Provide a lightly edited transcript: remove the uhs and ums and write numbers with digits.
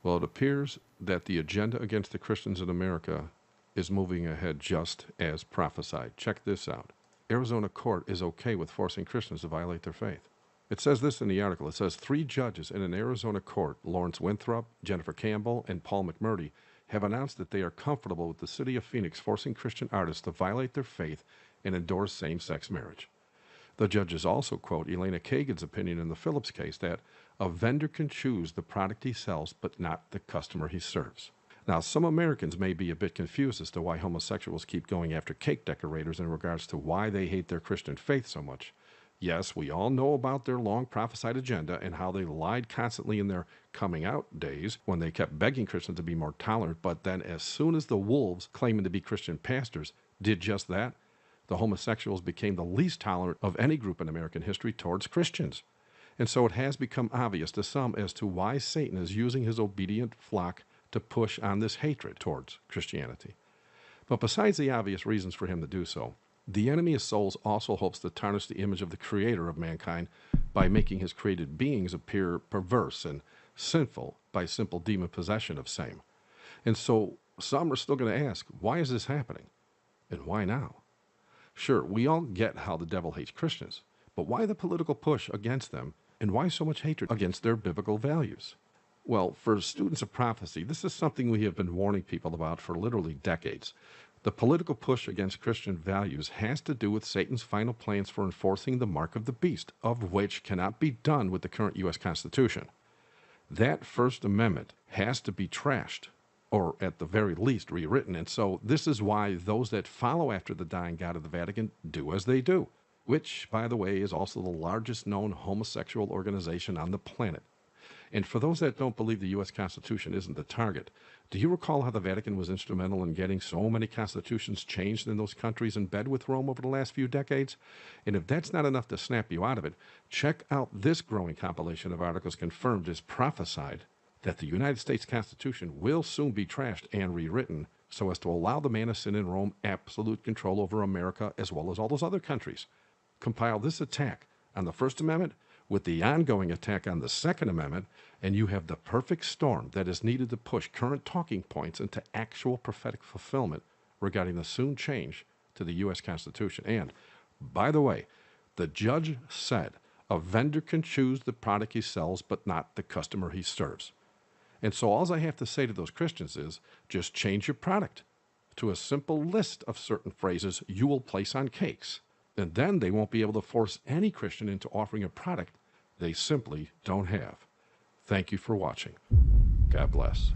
Well, it appears that the agenda against the Christians in America is moving ahead just as prophesied. Check this out. Arizona court is okay with forcing Christians to violate their faith. It says this in the article. It says 3 judges in an Arizona court, Lawrence Winthrop, Jennifer Campbell, and Paul McMurdy, have announced that they are comfortable with the city of Phoenix forcing Christian artists to violate their faith and endorse same-sex marriage. The judges also quote Elena Kagan's opinion in the Phillips case that a vendor can choose the product he sells but not the customer he serves. Now, some Americans may be a bit confused as to why homosexuals keep going after cake decorators in regards to why they hate their Christian faith so much. Yes, we all know about their long prophesied agenda and how they lied constantly in their coming out days when they kept begging Christians to be more tolerant, but then as soon as the wolves claiming to be Christian pastors did just that, the homosexuals became the least tolerant of any group in American history towards Christians. And so it has become obvious to some as to why Satan is using his obedient flock to push on this hatred towards Christianity. But besides the obvious reasons for him to do so, the enemy of souls also hopes to tarnish the image of the creator of mankind by making his created beings appear perverse and sinful by simple demon possession of same. And so some are still going to ask, why is this happening? And why now? Sure, we all get how the devil hates Christians, but why the political push against them, and why so much hatred against their biblical values? Well, for students of prophecy, this is something we have been warning people about for literally decades. The political push against Christian values has to do with Satan's final plans for enforcing the mark of the beast, of which cannot be done with the current U.S. Constitution. That First Amendment has to be trashed, or at the very least rewritten, and so this is why those that follow after the dying God of the Vatican do as they do, which, by the way, is also the largest known homosexual organization on the planet. And for those that don't believe the U.S. Constitution isn't the target, do you recall how the Vatican was instrumental in getting so many constitutions changed in those countries in bed with Rome over the last few decades? And if that's not enough to snap you out of it, check out this growing compilation of articles confirmed as prophesied that the United States Constitution will soon be trashed and rewritten so as to allow the man of sin in Rome absolute control over America as well as all those other countries. Compile this attack on the First Amendment with the ongoing attack on the Second Amendment, and you have the perfect storm that is needed to push current talking points into actual prophetic fulfillment regarding the soon change to the U.S. Constitution. And, by the way, the judge said a vendor can choose the product he sells but not the customer he serves. And so all I have to say to those Christians is just change your product to a simple list of certain phrases you will place on cakes. And then they won't be able to force any Christian into offering a product they simply don't have. Thank you for watching. God bless.